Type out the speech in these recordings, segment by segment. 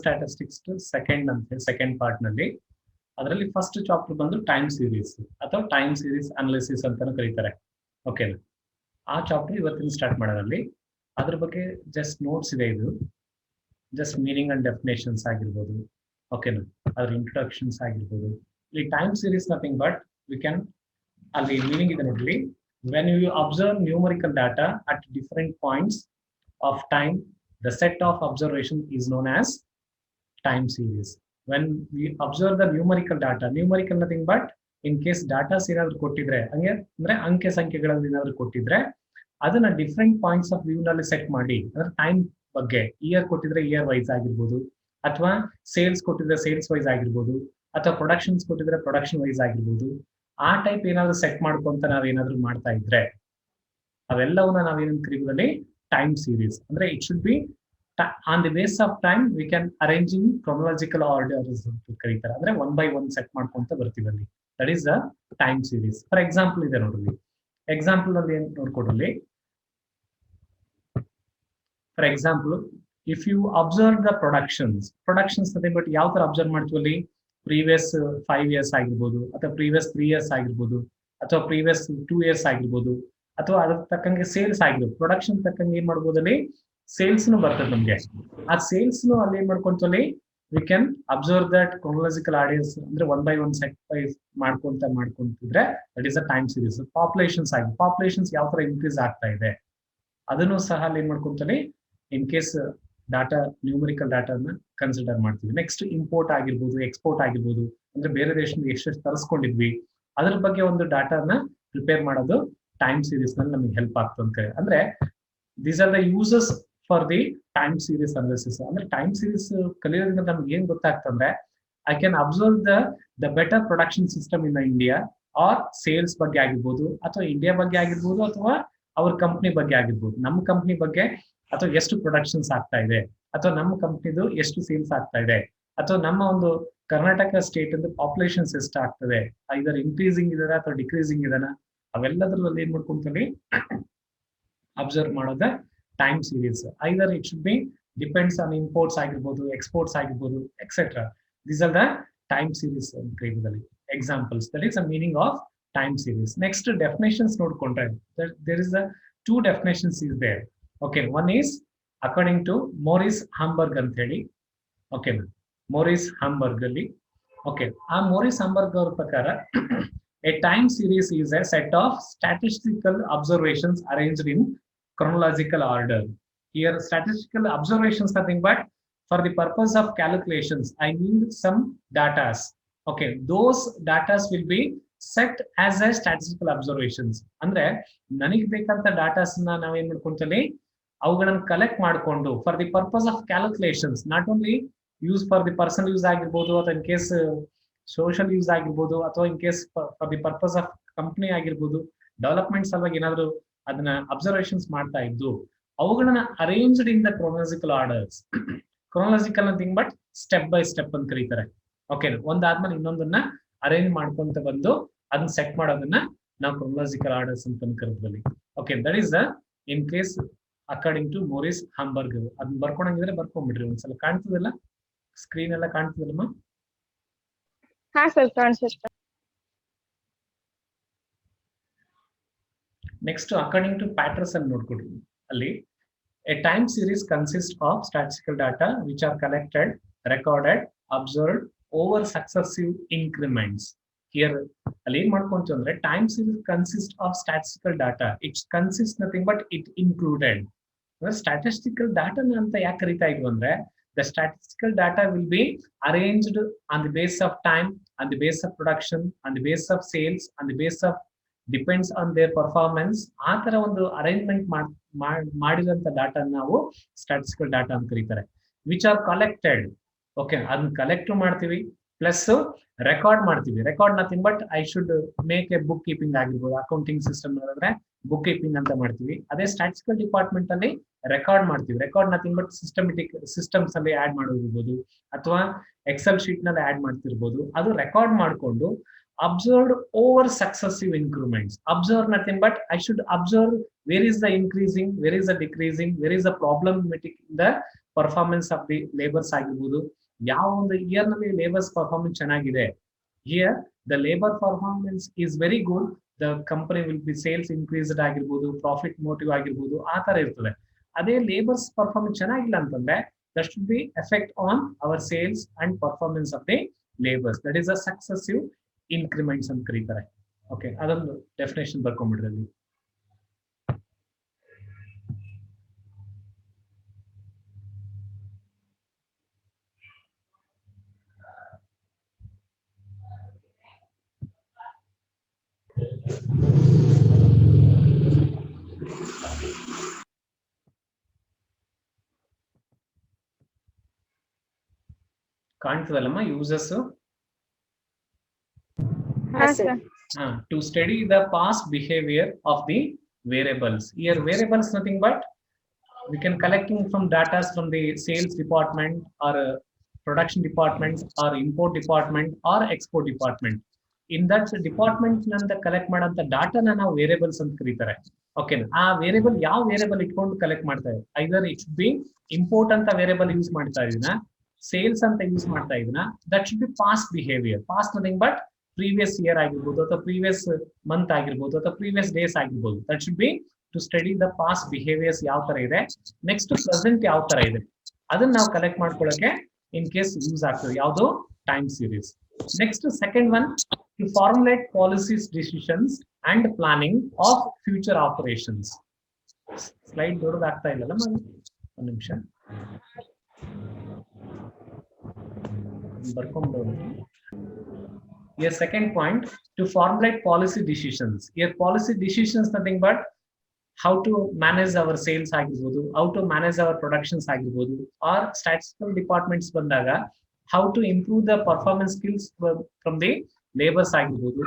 Statistics second part ನಲ್ಲಿ ಅದರಲ್ಲಿ first chapter ಬಂದು ಟೈಮ್ ಸೀರೀಸ್ ಅಥವಾ ಟೈಮ್ ಸೀರೀಸ್ ಅನಾಲಿಸಿಸ್ ಅಂತಾನು ಕರೀತಾರೆ. ಓಕೆನಾ, ಆ ಚಾಪ್ಟರ್ ಇವತ್ತಿನ ಸ್ಟಾರ್ಟ್ ಮಾಡೋದ್ರಲ್ಲಿ ಅದ್ರ ಬಗ್ಗೆ ಜಸ್ಟ್ ನೋಟ್ಸ್ ಇದೆ. ಇದು ಜಸ್ಟ್ ಮೀನಿಂಗ್ ಅಂಡ್ ಡೆಫಿನೇಷನ್ಸ್ ಆಗಿರ್ಬೋದು, ಓಕೆನಾ, ಅದ್ರ ಇಂಟ್ರೊಡಕ್ಷನ್ಸ್ ಆಗಿರ್ಬೋದು. ಇಲ್ಲಿ time series nothing but we can, ಅಲ್ಲಿ ಮೀನಿಂಗ್ ಇದೆ ನೋಡ್ರಿ. When you observe numerical data at different points of time, the set of observation is known as time series. when we observe the numerical data, numerical nothing but in case data ಏನಾದ್ರು ಕೊಟ್ಟಿದ್ರೆ, ಹಂಗೆ ಅಂದ್ರೆ ಅಂಕೆ ಸಂಖ್ಯೆಗಳಲ್ಲಿ ಏನಾದ್ರು ಕೊಟ್ಟಿದ್ರೆ ಅದನ್ನ different points of view ನಲ್ಲಿ set ಮಾಡಿ, ಅಂದ್ರೆ ಟೈಮ್ ಬಗ್ಗೆ ಇಯರ್ ಕೊಟ್ಟಿದ್ರೆ ಇಯರ್ ವೈಸ್ ಆಗಿರ್ಬೋದು, ಅಥವಾ ಸೇಲ್ಸ್ ಕೊಟ್ಟಿದ್ರೆ ಸೇಲ್ಸ್ ವೈಸ್ ಆಗಿರ್ಬೋದು, ಅಥವಾ ಪ್ರೊಡಕ್ಷನ್ಸ್ ಕೊಟ್ಟಿದ್ರೆ ಪ್ರೊಡಕ್ಷನ್ ವೈಸ್ ಆಗಿರ್ಬೋದು. ಆ ಟೈಪ್ ಏನಾದ್ರು ಸೆಟ್ ಮಾಡ್ಕೊಂತ ನಾವೇನಾದ್ರು ಮಾಡ್ತಾ ಇದ್ರೆ ಅವೆಲ್ಲವನ್ನ ನಾವೇನಂತ ಕರೀಬೋದಲ್ಲಿ ಟೈಮ್ ಸೀರೀಸ್. ಅಂದ್ರೆ it should B on the base of time we can arrange in chronological order ಅಂತ ಕರೀತಾರೆ. ಅಂದ್ರೆ ಒನ್ ಬೈ ಒನ್ ಸೆಟ್ ಮಾಡ್ಕೊಂತ ಬರ್ತೀವಿ ಅಲ್ಲಿ. That is a time series. For example ಇದೆ ನೋಡ್ರಿ, ಎಕ್ಸಾಂಪಲ್ ಅಲ್ಲಿ ಏನ್ ನೋಡ್ಕೊಡ್ರಿ. For example if you observe the productions ಅದೇ ಬಟ್ ಯಾವ ತರ ಅಬ್ಸರ್ವ್ ಮಾಡ್ತೀವಿ ಅಲ್ಲಿ, ಪ್ರೀವಿಯಸ್ 5 years ಆಗಿರ್ಬೋದು, ಅಥವಾ ಪ್ರೀವಿಯಸ್ 3 years ಆಗಿರ್ಬೋದು, ಅಥವಾ ಪ್ರೀವಿಯಸ್ 2 years ಆಗಿರ್ಬೋದು, ಅಥವಾ ಅದ್ರ ತಕ್ಕಂಗೆ ಸೇಲ್ಸ್ ಆಗಿರ್ಬೋದು. ಪ್ರೊಡಕ್ಷನ್ ತಕ್ಕಂಗೆ ಏನ್ ಮಾಡ್ಬೋದು ಅಲ್ಲಿ ಸೇಲ್ಸ್ ಬರ್ತದೆ ನಮ್ಗೆ. ಆ ಸೇಲ್ಸ್ ಅಲ್ಲಿ ಏನ್ ಮಾಡ್ಕೊಂತೀವಿ, we can observe that chronological orders, ಅಂದ್ರೆ one by one set wise ಮಾಡ್ಕೊಂತಿದ್ರೆ that is a time series. Populations ಯಾವ ತರ ಇನ್ಕ್ರೀಸ್ ಆಗ್ತಾ ಇದೆ ಅದನ್ನು ಸಹ ಅಲ್ಲಿ ಏನ್ ಮಾಡ್ಕೊಂತೀವಿ, ಇನ್ ಕೇಸ್ ಡಾಟಾ ನ್ಯೂಮರಿಕಲ್ ಡಾಟಾನ ಕನ್ಸಿಡರ್ ಮಾಡ್ತೀವಿ. ನೆಕ್ಸ್ಟ್ ಇಂಪೋರ್ಟ್ ಆಗಿರ್ಬೋದು, ಎಕ್ಸ್ಪೋರ್ಟ್ ಆಗಿರ್ಬೋದು, ಅಂದ್ರೆ ಬೇರೆ ದೇಶದಿಂದ ಎಷ್ಟೆಷ್ಟು ತರಿಸ್ಕೊಂಡಿದ್ವಿ ಅದ್ರ ಬಗ್ಗೆ ಒಂದು ಡಾಟಾನ ಪ್ರಿಪೇರ್ ಮಾಡೋದು ಟೈಮ್ ಸೀರೀಸ್ ನಲ್ಲಿ ನಮಗೆ ಹೆಲ್ಪ್ ಆಗ್ತದೆ. ಅಂದ್ರೆ these are the uses for the time series analysis. ಅಂದ್ರೆ ಟೈಮ್ ಸೀರೀಸ್ ಕಲಿಯೋದ್ರಿಂದ ನಮ್ಗೆ ಏನ್ ಗೊತ್ತಾಗ್ತಂದ್ರೆ, I can observe the better production system in India, or sales ಬಗ್ಗೆ ಆಗಿರ್ಬೋದು, ಅಥವಾ ಇಂಡಿಯಾ ಬಗ್ಗೆ ಆಗಿರ್ಬೋದು, ಅಥವಾ ಅವ್ರ ಕಂಪ್ನಿ ಬಗ್ಗೆ ಆಗಿರ್ಬೋದು, ನಮ್ಮ ಕಂಪ್ನಿ ಬಗ್ಗೆ, ಅಥವಾ ಎಷ್ಟು ಪ್ರೊಡಕ್ಷನ್ಸ್ ಆಗ್ತಾ ಇದೆ, ಅಥವಾ ನಮ್ಮ ಕಂಪ್ನಿದು ಎಷ್ಟು ಸೇಲ್ಸ್ ಆಗ್ತಾ ಇದೆ, ಅಥವಾ ನಮ್ಮ ಒಂದು ಕರ್ನಾಟಕ ಸ್ಟೇಟ್ ಇಂದ ಪಾಪ್ಯುಲೇಷನ್ಸ್ ಎಷ್ಟು ಆಗ್ತದೆ, ಇದರ ಇನ್ಕ್ರೀಸಿಂಗ್ ಇದರ ಅಥವಾ ಡಿಕ್ರೀಸಿಂಗ್ ಇದನ್ನ, ಅವೆಲ್ಲದ್ರಲ್ಲಿ ಏನ್ ಮಾಡ್ಕೊಂತೀವಿ ಅಬ್ಸರ್ವ್ ಮಾಡೋದ time series. Either it should be depends on imports ಆಗಿರ್ಬೋದು, ಎಕ್ಸ್ಪೋರ್ಟ್ಸ್ ಆಗಿರ್ಬೋದು, etcetera. These are the time series ಕರೀಬೋದಲ್ಲಿ examples. That is the meaning of time series. Next definitions ನೋಡ್ಕೊಂಡ್ರೆ there is a 2 definitions is there. Okay, one is according to Maurice Hamburg ಅಂತ ಹೇಳಿ. Okay, Maurice Hamburg ಅಲ್ಲಿ. Okay, ಆ Maurice Hamburg ಅವ್ರ ಪ್ರಕಾರ a time series is a set of statistical observations arranged in chronological order. Here statistical observations nothing but for the purpose of calculations I need some datas. Okay, those datas will be set as a statistical observations. ಅಂದ್ರೆ ನನಗೆ ಬೇಕಂತ ಡಾಟಾಸ್ ನಾವೇನ್ ಮಾಡ್ಕೊಂತೀವಿ, ಅವುಗಳನ್ನ collect ಮಾಡ್ಕೊಂಡು for the purpose of calculations, not only use for the personal use ಆಗಿರ್ಬೋದು, ಅಥವಾ in case social use ಆಗಿರ್ಬೋದು, ಅಥವಾ in case for the purpose of company ಆಗಿರ್ಬೋದು, ಡೆವಲಪ್ಮೆಂಟ್ ಸಲುವಾಗಿ ಏನಾದ್ರು ಅದನ್ನ ಅಬ್ಸರ್ವೇಷನ್ಸ್ ಮಾಡ್ತಾ ಇದ್ದು ಅವುಗಳನ್ನ arranged in the chronological orders. Chronological nothing but step by step ಅಂತ ಕರೀತಾರೆ. ಓಕೆ, ಒಂದಾದ್ಮೇಲೆ ಇನ್ನೊಂದನ್ನ ಅರೇಂಜ್ ಮಾಡ್ಕೊಂತ ಬಂದು ಅದನ್ನ ಸೆಟ್ ಮಾಡೋದನ್ನ ನಾವು ಕ್ರೋನಾಲಜಿಕಲ್ ಆರ್ಡರ್ಸ್ ಅಂತ ಕರೀತೀವಿ. Okay, that is the in case according to Morris Hamburg. ಅದನ್ನ ಬರ್ಕೊಂಡಂಗಿದ್ರೆ ಬರ್ಕೊಂಡ್ಬಿಡ್ರಿ. ಒಂದ್ಸಲ ಕಾಣ್ತದಲ್ಲ, ಸ್ಕ್ರೀನ್ ಎಲ್ಲ ಕಾಣ್ತದಲ್ಲಮ್ಮ? ಹಾ ಸರ್, ಕಾಣಿಸುತ್ತೆ. ನೆಕ್ಸ್ಟ್ ಅಕಾರ್ಡಿಂಗ್ ಟು ಪ್ಯಾಟರ್ಸನ್ ನೋಡ್ಕೊಡ್ರಿ. ಅಲ್ಲಿ a time series consist of statistical data which are collected, recorded, observed over successive increments. Here ಅಲ್ಲಿ ಏನ್ ಮಾಡ್ಕೊಂತೀವಿ ಅಂದ್ರೆ time series consist of statistical data. It's consist nothing but it included. Statistical ಡಾಟಾನ ಅಂತ ಯಾಕೆ ಕರಿತಾ ಇದ್ವು ಅಂದ್ರೆ, the statistical data will be arranged on the basis of time, on the basis of production, on the basis of sales, on the basis of depends on their performance. ಆ ತರ ಒಂದು arrangement ಮಾಡಿದಂತ ಡಾಟಾ ನಾವು statistical data ಅಂತ ಕರೀತಾರೆ. Which are collected. Okay, ಅದನ್ನ collect ಮಾಡ್ತೀವಿ, plus record ಮಾಡ್ತೀವಿ. Record nothing but I should make A book keeping ಆಗಿರ್ಬೋದು, ಅಕೌಂಟಿಂಗ್ ಸಿಸ್ಟಮ್ ಅಂದ್ರೆ ಬುಕ್ ಕೀಪಿಂಗ್ ಅಂತ ಮಾಡ್ತೀವಿ. ಅದೇ ಸ್ಟ್ಯಾಟಿಸ್ಟಿಕಲ್ ಡಿಪಾರ್ಟ್ಮೆಂಟ್ ಅಲ್ಲಿ ರೆಕಾರ್ಡ್ ಮಾಡ್ತೀವಿ. Record nothing but systematic systems ಅಲ್ಲಿ ಆಡ್ ಮಾಡಿರ್ಬೋದು, ಅಥವಾ ಎಕ್ಸೆಲ್ ಶೀಟ್ ನಲ್ಲಿ ಆಡ್ ಮಾಡ್ತಿರ್ಬೋದು. ಅದು ರೆಕಾರ್ಡ್ ಮಾಡಿಕೊಂಡು observed over successive increments. Observe nothing but I should observe where is the increasing, where is the decreasing, where is the problematic in the performance of the labours ಆಗಿರ್ಬೋದು, ಯಾವ ಒಂದು year ನಲ್ಲಿ labours performance ಚೆನ್ನಾಗಿದೆ, here the labour performance is very good, the company will be sales increased ಆಗಿರ್ಬೋದು, profit motive ಆಗಿರ್ಬೋದು, ಆ ತರ ಇರ್ತದೆ. ಅದೇ ಲೇಬರ್ಸ್ ಪರ್ಫಾರ್ಮೆನ್ಸ್ ಚೆನ್ನಾಗಿಲ್ಲ ಅಂತಂದ್ರೆ that should be effect on our sales and performance of the labors. That is a successive increments ಅಂತ ಕರೀತಾರೆ. ಓಕೆ, ಅದೊಂದು ಡೆಫಿನೇಷನ್ ಬರ್ಕೊಂಡ್ಬಿಡ್ರಿ ಅಲ್ಲಿ. ಕಾಣ್ತದಲ್ಲಮ್ಮ uses? To study the past behavior of the variables. Here variables nothing but we can collecting from data from the sales department or production department or import department or export department. In that department nanda collect ಮಾಡಂತ ಡಾಟಾನ ನಾವು variables ಅಂತ ಕರೀತಾರೆ. Okay, ಆ variable ಯಾವ variable ಇಟ್ಕೊಂಡು collect ಮಾಡ್ತಾರೆ, either it should be import ಅಂತ variable use ಮಾಡ್ತಾ ಇದೀನಾ, ಸೇಲ್ಸ್ ಅಂತ ಯೂಸ್ ಮಾಡ್ತಾ ಇದೀನಾ, that should be past behaviour. Past nothing but previous year ಆಗಿರ್ಬೋದು ಅಥವಾ ಪ್ರೀವಿಯಸ್ ಮಂತ್ ಆಗಿರ್ಬೋದು ಅಥವಾ ಪ್ರೀವಿಯಸ್ ಡೇಸ್ ಆಗಿರ್ಬೋದು. That should be to study the past behaviours ಯಾವ ತರ ಇದೆ, ನೆಕ್ಸ್ಟ್ ಪ್ರೆಸೆಂಟ್ ಯಾವ ತರ ಇದೆ, ಅದನ್ನ ನಾವು ಕಲೆಕ್ಟ್ ಮಾಡ್ಕೊಳ್ಳೋಕೆ ಇನ್ ಕೇಸ್ ಯೂಸ್ ಆಗ್ತದೆ ಯಾವುದು time series. Next second one, to formulate policies, decisions and planning of future operations. Slide ದೊಡ್ಡದಾಗ್ತಾ ಇಲ್ಲಲ್ಲ, ಒಂದು ನಿಮಿಷ ಬರ್ಕೊಂಡು. Your second point, to formulate policy decisions. Your policy decisions nothing but how to manage our sales ಆಗಿರ್ಬೋದು, how to manage our productions ಆಗಿರ್ಬೋದು, or statistical departments ಬಂದಾಗ how to improve the performance skills from the labors ಆಗಿರ್ಬೋದು.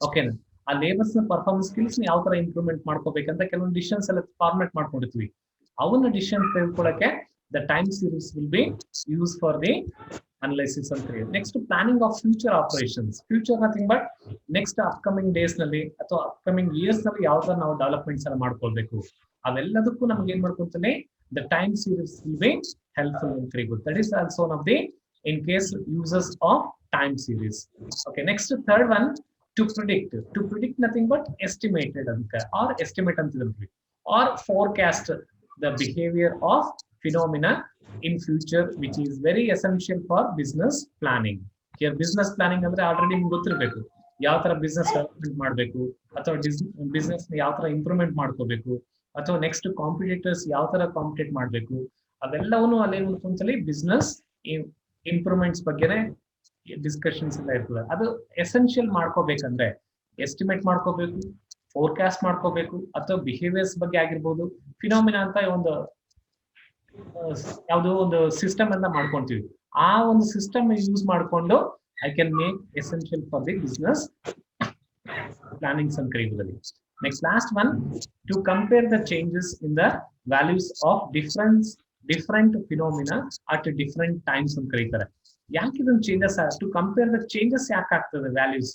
ಓಕೆನಾ, ಆ labours ನ performance skills ಯಾವ ತರ improvement ಮಾಡ್ಕೋಬೇಕಂತ ಕೆಲವೊಂದು ಡಿಸಿಷನ್ಸ್ ಎಲ್ಲ ಫಾರ್ಮೇಟ್ ಮಾಡ್ಕೊಂಡಿರ್ತೀವಿ. ಅವನ್ನ ಡಿಸಿಷನ್ ತೆಗೆದುಕೊಳ್ಳಕ್ಕೆ the time series will be use for the analysis ಅಂತ ಹೇಳಿ. Next planning of future operations. Future nothing but next upcoming days ನಲ್ಲಿ ಅಥವಾ ಅಪ್ಕಮಿಂಗ್ ಇಯರ್ಸ್ ನಲ್ಲಿ ಯಾವ ತರ ನಾವು ಡೆವಲಪ್ಮೆಂಟ್ಸ್ ಎಲ್ಲ ಮಾಡ್ಕೊಳ್ಬೇಕು, ಅವೆಲ್ಲದಕ್ಕೂ ನಮ್ಗೆ ಏನ್ ಮಾಡ್ಕೊತಾನೆ the time series will be helpful ಅಂತ ಹೇಳ್ಬೋದು. That is also one of the in case uses of time series. Okay, next third one, to predict. To predict nothing but estimated or estimate or forecast the behavior of phenomena in future, which is very essential for business planning. Here business planning ಅಂದ್ರೆ already ನಿಮ್ಗೆ ಗೊತ್ತಿರಬೇಕು, ಯಾವ ತರ business development ಮಾಡಬೇಕು ಅಥವಾ business ಯಾವ ತರ improvement ಮಾಡ್ಕೋಬೇಕು ಅಥವಾ ನೆಕ್ಸ್ಟ್ ಕಾಂಪಿಟೇಟರ್ಸ್ ಯಾವ ತರ ಕಾಂಪಿಟೇಟ್ ಮಾಡಬೇಕು, ಅವೆಲ್ಲವೂ ಅಲ್ಲಿ ಒಂದ್ಸಲಿ ಬಿಸ್ನೆಸ್ ಇಂಪ್ರೂವ್ಮೆಂಟ್ಸ್ ಬಗ್ಗೆನೇ ಡಿಸ್ಕಷನ್ಸ್ ಎಲ್ಲ ಇರ್ತದೆ. ಅದು ಎಸೆನ್ಷಿಯಲ್ ಮಾಡ್ಕೋಬೇಕಂದ್ರೆ ಎಸ್ಟಿಮೇಟ್ ಮಾಡ್ಕೋಬೇಕು, ಫೋರ್ಕಾಸ್ಟ್ ಮಾಡ್ಕೋಬೇಕು, ಅಥವಾ ಬಿಹೇವಿಯರ್ಸ್ ಬಗ್ಗೆ ಆಗಿರ್ಬೋದು, ಫಿನಾಮಿನಾ ಅಂತ ಒಂದು ಯಾವುದೋ ಒಂದು ಸಿಸ್ಟಮ್ ಅನ್ನ ಮಾಡ್ಕೊಂತೀವಿ. ಆ ಒಂದು ಸಿಸ್ಟಮ್ ಯೂಸ್ ಮಾಡ್ಕೊಂಡು I can make essential for the business plannings ಅಂತ ಕರೀಬೋದಲ್ಲಿ. Next last one, to compare the changes in the values of different phenomena at different times ಅಂತ ಕರೀತಾರೆ. ಯಾಕೆ ಇದೊಂದು changes, to compare the changes ಯಾಕೆ ಆಗ್ತದೆ values,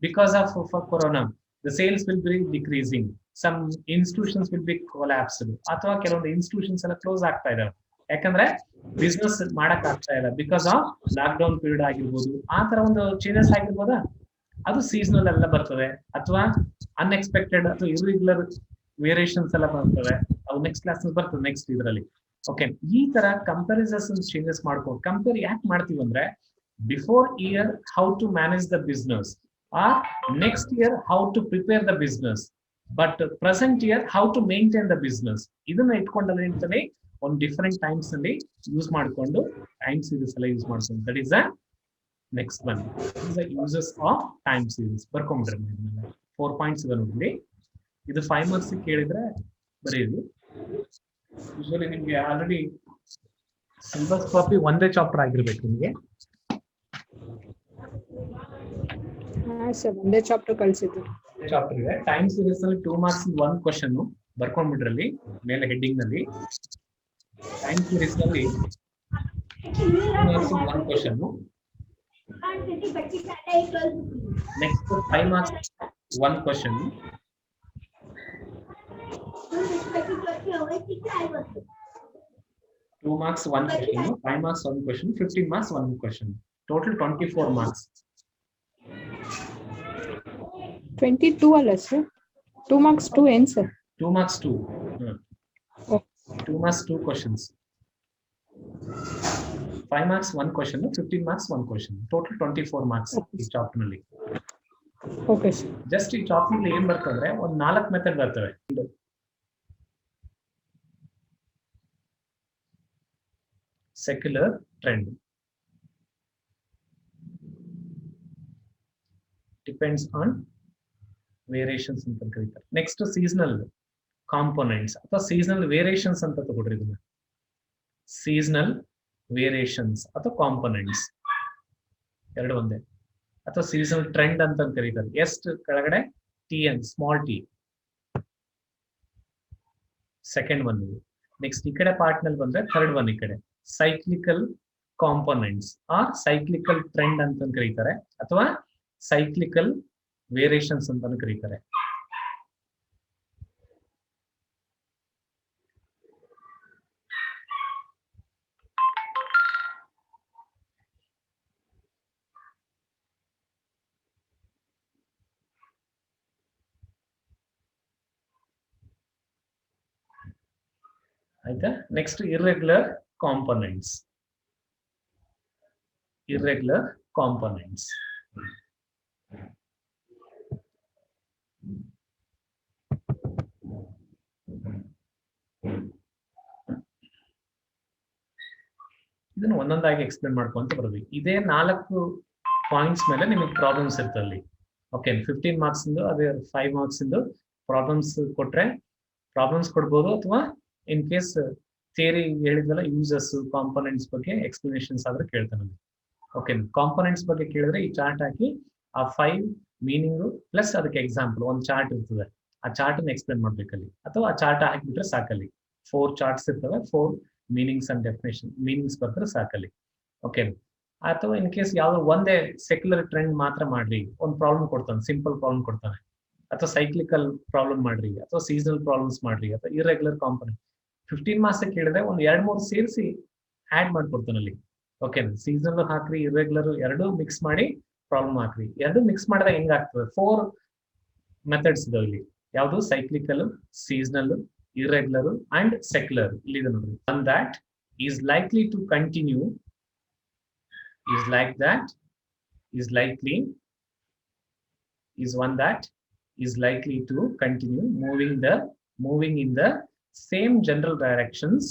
because of corona the sales will be decreasing, some institutions will be collapsed, ಅಥವಾ ಕೆಲವೊಂದು institutions ಎಲ್ಲ close ಆಗ್ತಾ ಇದಾವೆ ಯಾಕಂದ್ರೆ ಬಿಸ್ನೆಸ್ ಮಾಡಕ್ ಆಗ್ತಾ ಇಲ್ಲ because of lock down period ಆಗಿರ್ಬೋದು. ಆ ತರ ಒಂದು ಚೇಂಜಸ್ ಆಗಿರ್ಬೋದಾ, ಅದು ಸೀಸನಲ್ ಎಲ್ಲ ಬರ್ತದೆ, ಅಥವಾ ಅನ್ಎಕ್ಸ್ಪೆಕ್ಟೆಡ್ ಅಥವಾ ಇರ್ರೆಗ್ಯುಲರ್ ವೇರಿಯೇಷನ್ಸ್ ಎಲ್ಲ ಬರ್ತವೆ, ಅವು ನೆಕ್ಸ್ಟ್ ಕ್ಲಾಸ್ ಬರ್ತದೆ ನೆಕ್ಸ್ಟ್ ಇದರಲ್ಲಿ. ಓಕೆ, ಈ ತರ ಕಂಪ್ಯಾರಿಸನ್ ಚೇಂಜಸ್ ಮಾಡ್ಕೊಂಡು ಕಂಪೇರ್ ಯಾಕೆ ಮಾಡ್ತೀವಿ ಅಂದ್ರೆ before year how to manage the business, or next year how to prepare the business, but present year how to maintain the business. ಇದನ್ನ ಇಟ್ಕೊಂಡ್ರೆ ಅಂತಲೇ ಒಂದು ಡಿಫರೆಂಟ್ ಟೈಮ್ಸ್ ಅಲ್ಲಿ ಯೂಸ್ ಮಾಡ್ಕೊಂಡು ಟೈಮ್ ಸೀರೀಸ್ ಎಲ್ಲ ಯೂಸ್ ಮಾಡ್ಕೊಂಡು, that is the next one, uses of time series. ಬರ್ಕೊಂಡ್ರೆ 4 points ಇದೆ ನೋಡಿ. ಇದು 5 ಮಾರ್ಕ್ಸ್ ಕೇಳಿದ್ರೆ ಬರೀರಿ. ಯೂಶಲಿ ನಿಮ್ಗೆ ಆಲ್ರೆಡಿ ಸಿಲೆಬಸ್ ಕಾಪಿ ಒಂದೇ ಚಾಪ್ಟರ್ ಆಗಿರ್ಬೇಕು ನಿಮ್ಗೆ. ಒಂದೇ ಚಾಪ್ಟರ್ ಕಳಿಸಿದ್ರು. ಚಾಪ್ಟರ್ ಇದೆ. ಟೈಮ್ ಸೀರೀಸ್ ನಲ್ಲಿ 2 ಮಾರ್ಕ್ಸ್ 1 ಕ್ವಶನ್ ಬರ್ಕೊಂಡ್ಬಿಡ್ರಲ್ಲಿ ಮೇಲೆ ಹೆಡ್ಡಿಂಗ್ ನಲ್ಲಿ. ಟೈಮ್ ಸೀರೀಸ್ ನಲ್ಲಿ 2 marks 1 question, next 5 marks 1 question, 2 marks 1 question, 5 marks 1 question, 15 marks 1 question. Total 24 marks. 22 ಅಲ್ಲ ಸರ್ 2 marks 2 ಏನು sir 2 marks 2. 2 marks 2 questions. 5 marks 1 question, 15 marks 1 question. Total 24 marks ಈ chapter ನಲ್ಲಿ. Okay sir just ಈ chapter ನಲ್ಲಿ ಏನ್ ಬರ್ತಂದ್ರೆ ಒಂದು 4 method ಬರ್ತವೆ. Secular trend depends on variations ಅಂತ ಕರೀತಾರೆ. ನೆಕ್ಸ್ಟ್ ಸೀಸನಲ್ ಕಾಂಪೋನೆಂಟ್ಸ್ ಅಥವಾ ಸೀಸನಲ್ ವೇರಿಯೇಷನ್ಸ್ ಅಂತ ತಗೊಳ್ರಿ ಇದನ್ನ. ಸೀಸನಲ್ ವೇರಿಯೇಷನ್ಸ್ ಅಥವಾ ಕಾಂಪೋನೆಂಟ್ಸ್ ಎರಡು ಒಂದೇ. ಅಥವಾ ಸೀಸನಲ್ ಟ್ರೆಂಡ್ ಅಂತ ಕರೀತಾರೆ. ಎಷ್ಟು ಕೆಳಗಡೆ T N small T second one. Next ಈ ಕಡೆ ಪಾರ್ಟ್ ನಲ್ಲಿ ಬಂದ್ರೆ ಥರ್ಡ್ ಒನ್ ಈ ಕಡೆ cyclical components or cyclical trend ಅಂತ ಕರೀತಾರೆ ಅಥವಾ ಸೈಕ್ಲಿಕಲ್ ವೇರಿಯೇಷನ್ಸ್ ಅಂತಾನು ಕರೀತಾರೆ. ಆಯ್ತಾ. Next irregular components. Irregular components ಇದನ್ನು ಒಂದೊಂದಾಗಿ ಎಕ್ಸ್ಪ್ಲೇನ್ ಮಾಡ್ಕೊಂತ ಬರ್ಬೇಕು. ಇದೇ 4 ಪಾಯಿಂಟ್ಸ್ ಮೇಲೆ ನಿಮಗೆ ಪ್ರಾಬ್ಲಮ್ಸ್ ಇರ್ತಲ್ಲಿ. ಓಕೆ 15 ಮಾರ್ಕ್ಸ್ ಇಂದು ಅದೇ 5 ಮಾರ್ಕ್ಸ್ ಇಂದು ಪ್ರಾಬ್ಲಮ್ಸ್ ಕೊಟ್ರೆ ಪ್ರಾಬ್ಲಮ್ಸ್ ಕೊಡ್ಬೋದು ಅಥವಾ ಇನ್ ಕೇಸ್ ಥಿಯರಿ ಹೇಳಿದ್ವಲ್ಲ ಯೂಸಸ್ ಕಾಂಪೋನೆಂಟ್ಸ್ ಬಗ್ಗೆ ಎಕ್ಸ್ಪ್ಲನೇಷನ್ಸ್ ಆದ್ರೆ ಕೇಳ್ತಾನೆ. ಓಕೆ ಕಾಂಪೋನೆಂಟ್ಸ್ ಬಗ್ಗೆ ಕೇಳಿದ್ರೆ ಈ ಚಾರ್ಟ್ ಹಾಕಿ ಆ 5 ಮೀನಿಂಗು ಪ್ಲಸ್ ಅದಕ್ಕೆ ಎಕ್ಸಾಂಪಲ್ ಒಂದು ಚಾರ್ಟ್ ಇರ್ತದೆ, ಆ ಚಾರ್ಟ್ ಅನ್ನು ಎಕ್ಸ್ಪ್ಲೇನ್ ಮಾಡ್ಬೇಕಲ್ಲಿ. ಅಥವಾ ಆ ಚಾರ್ಟ್ ಹಾಕಿಬಿಟ್ರೆ ಸಾಕಲ್ಲಿ. 4 ಚಾರ್ಟ್ಸ್ ಇರ್ತವೆ, 4 ಮೀನಿಂಗ್ಸ್ ಅಂಡ್ ಡೆಫಿನೇಷನ್ ಮೀನಿಂಗ್ಸ್ ಬರ್ತಾರೆ ಸಾಕಲ್ಲಿ. ಓಕೆ. ಅಥವಾ ಇನ್ ಕೇಸ್ ಯಾವ್ದೋ ಒಂದೇ ಸೆಕ್ಯುಲರ್ ಟ್ರೆಂಡ್ ಮಾತ್ರ ಮಾಡ್ರಿ, ಒಂದು ಪ್ರಾಬ್ಲಮ್ ಕೊಡ್ತಾನೆ, ಸಿಂಪಲ್ ಪ್ರಾಬ್ಲಮ್ ಕೊಡ್ತಾನೆ. ಅಥವಾ ಸೈಕ್ಲಿಕಲ್ ಪ್ರಾಬ್ಲಮ್ ಮಾಡ್ರಿ, ಅಥವಾ ಸೀಸನಲ್ ಪ್ರಾಬ್ಲಮ್ಸ್ ಮಾಡ್ರಿ, ಅಥವಾ ಇರ್ರೆಗ್ಯುಲರ್ ಕಾಂಪೋನೆಂಟ್ 15 ಮಾರ್ಕ್ಸ್ ಕೇಳಿದ್ರೆ ಒಂದು 2-3 ಸೇರಿಸಿ ಆಡ್ ಮಾಡ್ಕೊಡ್ತಾನೆ ಅಲ್ಲಿ. ಓಕೆ ಸೀಸನಲ್ ಹಾಕ್ರಿ, ಇರ್ರೆಗ್ಯುಲರ್ ಎರಡು ಮಿಕ್ಸ್ ಮಾಡಿ ಪ್ರಾಬ್ಲಮ್ ಹಾಕ್ರಿ. ಎರಡು ಮಿಕ್ಸ್ ಮಾಡಿದಾಗ ಹೆಂಗಾಗ್ತದೆ 4 ಮೆಥಡ್ಸ್ ಇದಾವೆ ಇಲ್ಲಿ. ಯಾವುದು cyclical, seasonal, irregular and secular. One that is likely to continue is like that is likely is one that is likely to continue moving in the same general directions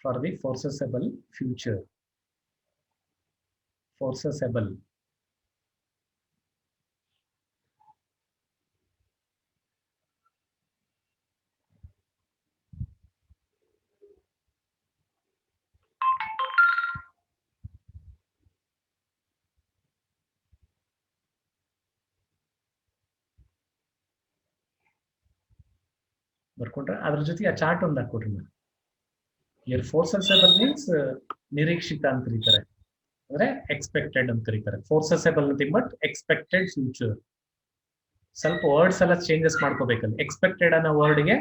for the foreseeable future. Foreseeable. ಬರ್ಕೊಂಡ್ರೆ ಅದ್ರ ಜೊತೆಗೆ ಆ chart ಒಂದು ಹಾಕೊಡ್ರಿ. Here foreseeable means ನಿರೀಕ್ಷಿತ ಅಂತ ಕರೀತಾರೆ, ಅಂದ್ರೆ expected ಅಂತ ಕರೀತಾರೆ. Foreseeable nothing but expected future. ಸ್ವಲ್ಪ ವರ್ಡ್ಸ್ ಎಲ್ಲ ಚೇಂಜಸ್ ಮಾಡ್ಕೋಬೇಕಲ್ಲ. ಎಕ್ಸ್ಪೆಕ್ಟೆಡ್ ಅನ್ನೋ ವರ್ಡ್ಗೆ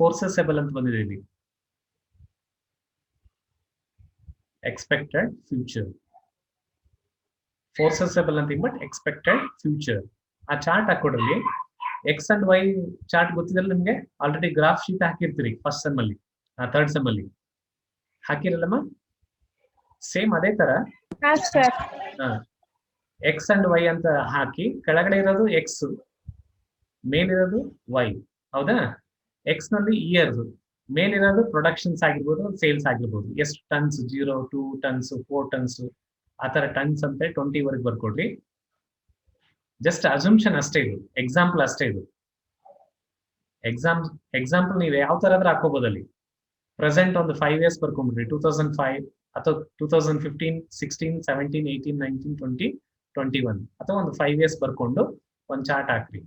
ಫೋರ್ಸೆಸಬಲ್ ಅಂತ ಬಂದಿದೆ ಇಲ್ಲಿ. Expected future. Foreseeable nothing but expected future. ಆ ಚಾರ್ಟ್ ಹಾಕೊಡ್ರಿ. ಎಕ್ಸ್ ಅಂಡ್ ವೈ ಚಾರ್ಟ್ ಗೊತ್ತಿದ್ರೆ ನಿಮ್ಗೆ ಆಲ್ರೆಡಿ ಗ್ರಾಫ್ ಶೀಟ್ ಹಾಕಿರ್ತೀರಿ ಫಸ್ಟ್ ಸೆಮ್ ಅಲ್ಲಿ, ಥರ್ಡ್ ಸೆಮ್ ಅಲ್ಲಿ ಹಾಕಿರಲ್ಲಮ್ಮ. ಸೇಮ್ ಅದೇ ತರ ಎಕ್ಸ್ ಅಂಡ್ ವೈ ಅಂತ ಹಾಕಿ ಕೆಳಗಡೆ ಇರೋದು ಎಕ್ಸ್, ಮೇಲಿರೋದು ವೈ. ಹೌದಾ? ಎಕ್ಸ್ ನಲ್ಲಿ ಇಯರ್ಸ್, ಮೇಲಿರೋದು ಪ್ರೊಡಕ್ಷನ್ಸ್ ಆಗಿರ್ಬೋದು, ಸೇಲ್ಸ್ ಆಗಿರ್ಬೋದು. ಎಷ್ಟು ಟನ್ಸ್, 0, 2 ಟನ್ಸ್, 4 ಟನ್ಸ್, ಆ ತರ ಟನ್ಸ್ ಅಂತ 20 ವರೆಗೆ ಬರ್ಕೊಡ್ರಿ. ಜಸ್ಟ್ ಅಸಂಪ್ಷನ್ ಅಷ್ಟೇ ಇದು, ಎಕ್ಸಾಂಪಲ್ ಅಷ್ಟೇ ಇದು. ಎಕ್ಸಾಂಪಲ್ ನೀವು ಯಾವ ತರ ಆದ್ರೆ ಹಾಕೋಬೋದಲ್ಲಿ. ಪ್ರೆಸೆಂಟ್ ಒಂದು 5 ಇಯರ್ಸ್ ಬರ್ಕೊಂಡ್ಬಿಡ್ರಿ. 2005 ಅಥವಾ 2015, 16, 17, 18, 19, 20, 21 ಅಥವಾ ಒಂದು 5 ಇಯರ್ಸ್ ಬರ್ಕೊಂಡು ಒಂದು ಚಾರ್ಟ್ ಹಾಕ್ರಿ.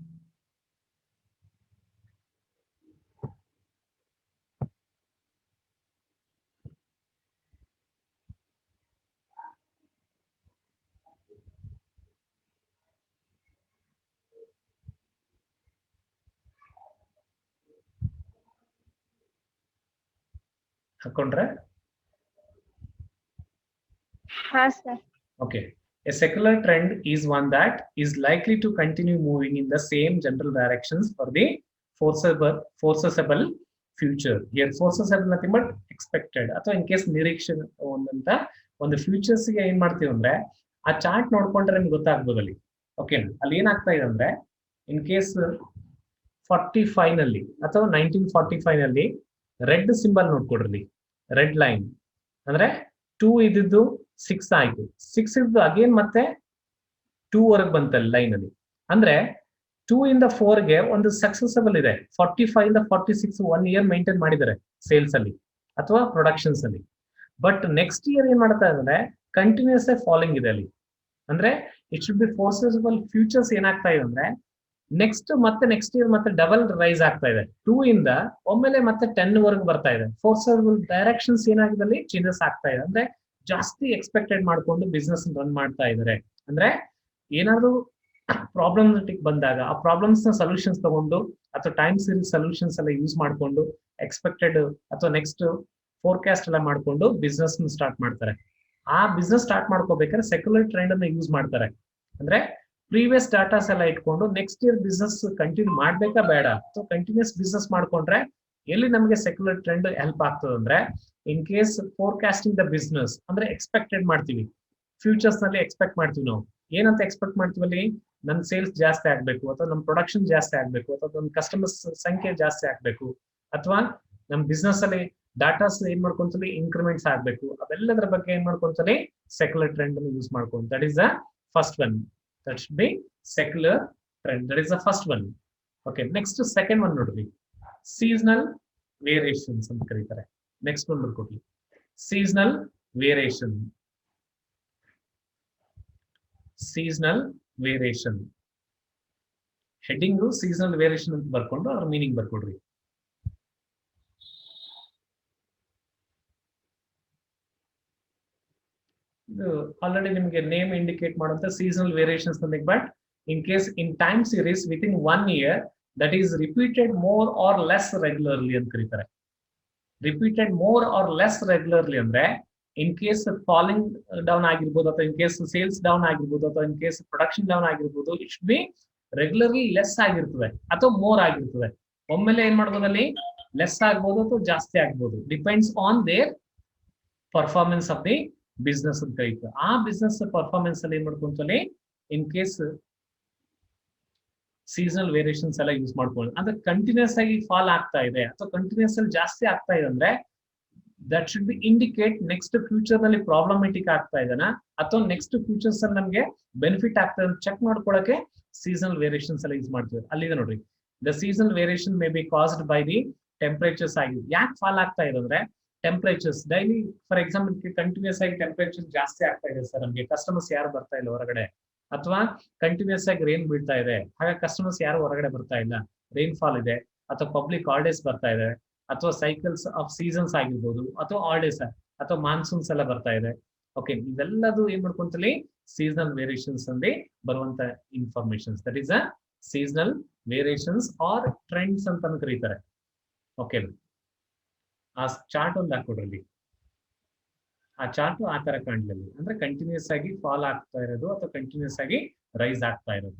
ಹಾಕೊಂಡ್ರೆ ಹಾ sir. okay. A secular trend is one that is likely to continue moving in the same general directions for the foreseeable future. Here foreseeable nothing but expected ಅಥವಾ in case ನಿರೀಕ್ಷೆ ಒಂದಂತ ಒಂದು futures ಗೆ ಏನ್ ಮಾಡ್ತೀವಿ ಅಂದ್ರೆ ಆ ಚಾರ್ಟ್ ನೋಡ್ಕೊಂಡ್ರೆ ನಿಮ್ಗೆ ಗೊತ್ತಾಗ್ಬೋದು ಅಲ್ಲಿ. ಓಕೆ, ಅಲ್ಲಿ ಏನಾಗ್ತಾ ಇದೆ ಅಂದ್ರೆ ಇನ್ ಕೇಸ್ 45 ನಲ್ಲಿ ಅಥವಾ 1945 ನಲ್ಲಿ ರೆಡ್ ಸಿಂಬಲ್ ನೋಡ್ಕೊಡ್ರಿ, ರೆಡ್ ಲೈನ್ ಅಂದ್ರೆ 2 ಇದ್ದು 6 ಆಯ್ತು, 6 ಇದ್ದು ಅಗೇನ್ ಮತ್ತೆ 2 ವರೆಗೆ ಬಂತಲ್ಲಿ ಲೈನ್ ಅಲ್ಲಿ. ಅಂದ್ರೆ 2 ಇಂದ 4 ಗೆ ಒಂದು ಸಕ್ಸೆಸಬಲ್ ಇದೆ. 45 ಇಂದ 46 1 ಇಯರ್ ಮೇಂಟೈನ್ ಮಾಡಿದ್ದಾರೆ ಸೇಲ್ಸ್ ಅಲ್ಲಿ ಅಥವಾ ಪ್ರೊಡಕ್ಷನ್ಸ್ ಅಲ್ಲಿ. ಬಟ್ ನೆಕ್ಸ್ಟ್ ಇಯರ್ ಏನ್ ಮಾಡ್ತಾ ಇದ್ದಾರೆ, ಕಂಟಿನ್ಯೂಸ್ ಫಾಲಿಂಗ್ ಇದೆ ಅಲ್ಲಿ. ಅಂದ್ರೆ it should be forcible futures ಏನಾಗ್ತಾ ಇದೆ ಅಂದ್ರೆ ನೆಕ್ಸ್ಟ್ ಇಯರ್ ಮತ್ತೆ ಡಬಲ್ ರೈಸ್ ಆಗ್ತಾ ಇದೆ. 2 ಇಂದ ಒಮ್ಮೆಲೆ ಮತ್ತೆ 10 ವರೆಗೆ ಬರ್ತಾ ಇದೆ. ಫೋರ್ಸಬಲ್ ಡೈರೆಕ್ಷನ್ಸ್ ಏನಾಗಿದೆ ಅಲ್ಲಿ ಚೇಂಜಸ್ ಆಗ್ತಾ ಇದೆ. ಅಂದ್ರೆ ಜಾಸ್ತಿ ಎಕ್ಸ್ಪೆಕ್ಟೆಡ್ ಮಾಡ್ಕೊಂಡು ಬಿಸ್ನೆಸ್ ರನ್ ಮಾಡ್ತಾ ಇದ್ದಾರೆ. ಅಂದ್ರೆ ಏನಾದ್ರು ಪ್ರಾಬ್ಲಮ್ಯಾಟಿಕ್ ಬಂದಾಗ ಆ ಪ್ರಾಬ್ಲಮ್ಸ್ ನ ಸೊಲ್ಯೂಷನ್ಸ್ ತಗೊಂಡು ಅಥವಾ ಟೈಮ್ ಸೀರೀಸ್ ಸೊಲ್ಯೂಷನ್ಸ್ ಎಲ್ಲ ಯೂಸ್ ಮಾಡ್ಕೊಂಡು ಎಕ್ಸ್ಪೆಕ್ಟೆಡ್ ಅಥವಾ ನೆಕ್ಸ್ಟ್ ಫೋರ್ಕಾಸ್ಟ್ ಎಲ್ಲ ಮಾಡ್ಕೊಂಡು ಬಿಸ್ನೆಸ್ ಸ್ಟಾರ್ಟ್ ಮಾಡ್ತಾರೆ. ಆ ಬಿಸ್ನೆಸ್ ಸ್ಟಾರ್ಟ್ ಮಾಡ್ಕೋಬೇಕಾದ್ರೆ ಸೆಕ್ಯುಲರ್ ಟ್ರೆಂಡ್ ಅನ್ನ ಯೂಸ್ ಮಾಡ್ತಾರೆ. ಅಂದ್ರೆ ಪ್ರೀವಿಯಸ್ ಡಾಟಾಸ್ ಎಲ್ಲ ಇಟ್ಕೊಂಡು ನೆಕ್ಸ್ಟ್ ಇಯರ್ ಬಿಸ್ನೆಸ್ ಕಂಟಿನ್ಯೂ ಮಾಡ್ಬೇಕಾ ಬೇಡ ಅಥವಾ ಕಂಟಿನ್ಯೂಸ್ ಬಿಸ್ನೆಸ್ ಮಾಡ್ಕೊಂಡ್ರೆ ಎಲ್ಲಿ ನಮಗೆ ಸೆಕ್ಯುಲರ್ ಟ್ರೆಂಡ್ ಹೆಲ್ಪ್ ಆಗ್ತದೆ ಅಂದ್ರೆ in case forecasting the business ಅಂದ್ರೆ ಎಕ್ಸ್ಪೆಕ್ಟೆಡ್ ಮಾಡ್ತೀವಿ, ಫ್ಯೂಚರ್ಸ್ ನಲ್ಲಿ ಎಕ್ಸ್ಪೆಕ್ಟ್ ಮಾಡ್ತೀವಿ. ನಾವು ಏನಂತ ಎಕ್ಸ್ಪೆಕ್ಟ್ ಮಾಡ್ತೀವಿ ಅಲ್ಲಿ, ನಮ್ ಸೇಲ್ಸ್ ಜಾಸ್ತಿ ಆಗ್ಬೇಕು ಅಥವಾ ನಮ್ ಪ್ರೊಡಕ್ಷನ್ ಜಾಸ್ತಿ ಆಗ್ಬೇಕು ಅಥವಾ ನಮ್ ಕಸ್ಟಮರ್ಸ್ ಸಂಖ್ಯೆ ಜಾಸ್ತಿ ಆಗ್ಬೇಕು ಅಥವಾ ನಮ್ ಬಿಸ್ನೆಸ್ ಅಲ್ಲಿ ಡಾಟಾಸ್ ಏನ್ ಮಾಡ್ಕೊಂತಲ್ಲಿ ಇನ್ಕ್ರಿಮೆಂಟ್ಸ್ ಆಗ್ಬೇಕು. ಅವೆಲ್ಲದರ ಬಗ್ಗೆ ಏನ್ ಮಾಡ್ಕೊಂತಲ್ಲಿ ಸೆಕ್ಯುಲರ್ ಟ್ರೆಂಡ್ ಅನ್ನು ಯೂಸ್ ಮಾಡ್ಕೊಂಡು. That is the first one. That should be secular trend. That is the first one. Okay, next second one ನೋಡ್ರಿ, ಸೀಸನಲ್ ವೇರಿಯೇಷನ್ಸ್ ಅಂತ ಕರೀತಾರೆ. ನೆಕ್ಸ್ಟ್ ಒನ್ ಬರ್ಕೊಡ್ಲಿ, seasonal variation. Seasonal variation heading seasonal variation ಅಂತ ಬರ್ಕೊಂಡು ಅವ್ರ meaning ಬರ್ಕೊಡ್ರಿ. ಇದು already ನಿಮಗೆ ನೇಮ್ ಇಂಡಿಕೇಟ್ ಮಾಡುವಂತ ಸೀಸನಲ್ ವೇರಿಯೇಷನ್ಸ್ ನನಗೆ. But in case in time series with in 1 year that is repeated more or less regularly ಅಂತ ಕರೀತಾರೆ. Repeated more or less regularly ಅಂದ್ರೆ ಇನ್ ಕೇಸ್ ಫಾಲಿಂಗ್ ಡೌನ್ ಆಗಿರ್ಬೋದು ಅಥವಾ ಇನ್ ಕೇಸ್ ಸೇಲ್ಸ್ ಡೌನ್ ಆಗಿರ್ಬೋದು ಅಥವಾ in case production down ಆಗಿರ್ಬೋದು, it should B regularly less ಆಗಿರ್ತದೆ ಅಥವಾ ಮೋರ್ ಆಗಿರ್ತದೆ. ಒಮ್ಮೆಲೆ ಏನ್ ಮಾಡ್ಬೋದು ಅಲ್ಲಿ ಲೆಸ್ ಆಗ್ಬೋದು ಅಥವಾ ಜಾಸ್ತಿ ಆಗ್ಬೋದು, depends on there performance of the business ಅಂತ ಕರೀತಾರೆ. ಆ ಬಿಸ್ನೆಸ್ ಪರ್ಫಾರ್ಮೆನ್ಸ್ ಅಲ್ಲಿ ಏನ್ ಮಾಡ್ಕೊಂತಲ್ಲಿ ಇನ್ ಕೇಸ್ ಸೀಸನಲ್ ವೇರಿಯೇಷನ್ಸ್ ಎಲ್ಲ ಯೂಸ್ ಮಾಡ್ಕೊಂಡು ಅಂದ್ರೆ ಕಂಟಿನ್ಯೂಸ್ ಆಗಿ ಫಾಲ್ ಆಗ್ತಾ ಇದೆ ಅಥವಾ ಕಂಟಿನ್ಯೂಸ್ ಅಲ್ಲಿ ಜಾಸ್ತಿ ಆಗ್ತಾ ಇದೆ ಅಂದ್ರೆ that should B indicate next future ನಲ್ಲಿ ಪ್ರಾಬ್ಲಮೆಟಿಕ್ ಆಗ್ತಾ ಇದೆನಾ ಅಥವಾ ನೆಕ್ಸ್ಟ್ ಫ್ಯೂಚರ್ಸ್ ಅಲ್ಲಿ ನಮ್ಗೆ ಬೆನಿಫಿಟ್ ಆಗ್ತಾ ಇದೆ ಚೆಕ್ ಮಾಡ್ಕೊಳಕ್ಕೆ ಸೀಸನಲ್ ವೇರಿಯೇಷನ್ಸ್ ಎಲ್ಲ ಯೂಸ್ ಮಾಡ್ತೀವಿ. ಅಲ್ಲಿದೆ ನೋಡ್ರಿ, the seasonal variation may be caused by the temperatures ಆಗಿದೆ. ಯಾಕೆ ಫಾಲ್ ಆಗ್ತಾ ಇದೆ ಅಂದ್ರೆ temperatures daily for example continues ಆಗಿ ಟೆಂಪರೇಚರ್ ಜಾಸ್ತಿ ಆಗ್ತಾ ಇದೆ ಸರ್, ನಮಗೆ ಕಸ್ಟಮರ್ಸ್ ಯಾರು ಬರ್ತಾ ಇಲ್ಲ ಹೊರಗಡೆ, ಅಥವಾ ಕಂಟಿನ್ಯೂಸ್ ಆಗಿ ರೈನ್ ಬೀಳ್ತಾ ಇದೆ ಹಾಗಾಗಿ ಕಸ್ಟಮರ್ಸ್ ಯಾರು ಹೊರಗಡೆ ಬರ್ತಾ ಇಲ್ಲ, ರೈನ್ ಫಾಲ್ ಇದೆ ಅಥವಾ ಪಬ್ಲಿಕ್ ಹಾಲಿಡೇಸ್ ಬರ್ತಾ ಇದೆ ಅಥವಾ ಸೈಕಲ್ಸ್ ಆಫ್ ಸೀಸನ್ಸ್ ಆಗಿರ್ಬೋದು ಅಥವಾ ಹಾಲಿಡೇಸ್ ಅಥವಾ ಮಾನ್ಸೂನ್ಸ್ ಎಲ್ಲ ಬರ್ತಾ ಇದೆ. ಓಕೆ, ಇವೆಲ್ಲದು ಏನ್ ಮಾಡ್ಕೊಂತಲ್ಲಿ ಸೀಸನಲ್ ವೇರಿಯೇಷನ್ಸ್ ಅಲ್ಲಿ ಬರುವಂತ informations, that is a seasonal variations or trends ಅಂತ ಕರೀತಾರೆ. ಓಕೆ, ಆ ಚಾರ್ಟ್ ಒಂದು ಹಾಕೊಡ್ರಲ್ಲಿ. ಆ ಚಾರ್ಟ್ ಆ ತರ ಕಾಣ್ಲಿ ಅಂದ್ರೆ ಕಂಟಿನ್ಯೂಸ್ ಆಗಿ ಫಾಲ್ ಆಗ್ತಾ ಇರೋದು ಅಥವಾ ಕಂಟಿನ್ಯೂಸ್ ಆಗಿ ರೈಸ್ ಆಗ್ತಾ ಇರೋದು.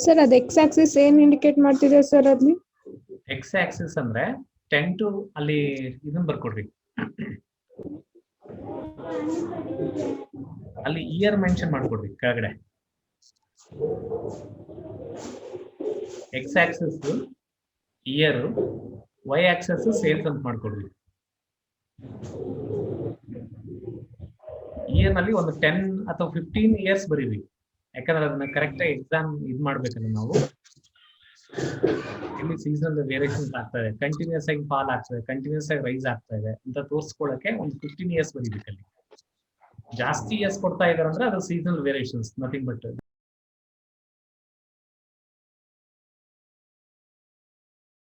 ಸರ್ ಅದು ಎಕ್ಸ್ ಆಕ್ಸಿಸ್ ಏನ್ ಇಂಡಿಕೇಟ್ ಮಾಡ್ತಿದೆ ಸರ್ ಅಲ್ಲಿ? ಎಕ್ಸ್ ಆಕ್ಸಿಸ್ ಅಂದ್ರೆ 10 to ಅಲ್ಲಿ ಇದನ್ನ ಬರ್ಕೊಡ್ರಿ, ಅಲ್ಲಿ ಇಯರ್ ಮೆನ್ಷನ್ ಮಾಡ್ಕೊಡ್ರಿ ಕೆಳಗಡೆ. X axis year, Y axis sales ಅಂತ ಮಾಡ್ಕೊಡ್ರಿ. ಇಯರ್ ನಲ್ಲಿ ಒಂದು 10 ಅಥವಾ 15 ಇಯರ್ಸ್ ಬರೀರಿ, ಯಾಕಂದ್ರೆ ಅದನ್ನ ಕರೆಕ್ಟ್ ಆಗಿ ಎಕ್ಸಾಮ್ ಇದ್ ಮಾಡ್ಬೇಕಲ್ಲ ನಾವು. ಇಲ್ಲಿ ಸೀಸನಲ್ ವೇರಿಯೇಷನ್ಸ್ ಆಗ್ತಾ ಇದೆ, ಕಂಟಿನ್ಯೂಸ್ ಆಗಿ ಫಾಲ್ ಆಗ್ತದೆ, ಕಂಟಿನ್ಯೂಸ್ ಆಗಿ ರೈಸ್ ಆಗ್ತಾ ಇದೆ ಅಂತ ತೋರಿಸ್ಕೊಳ್ಳಕ್ಕೆ ಒಂದು 15 ಇಯರ್ಸ್ ಬರೀಬೇಕಲ್ಲಿ. ಜಾಸ್ತಿ ಇಯರ್ಸ್ ಕೊಡ್ತಾ ಇದಾರೆ ಅಂದ್ರೆ ಅದು ಸೀಸನಲ್ ವೇರಿಯೇಷನ್ಸ್, ನಥಿಂಗ್ ಬಟ್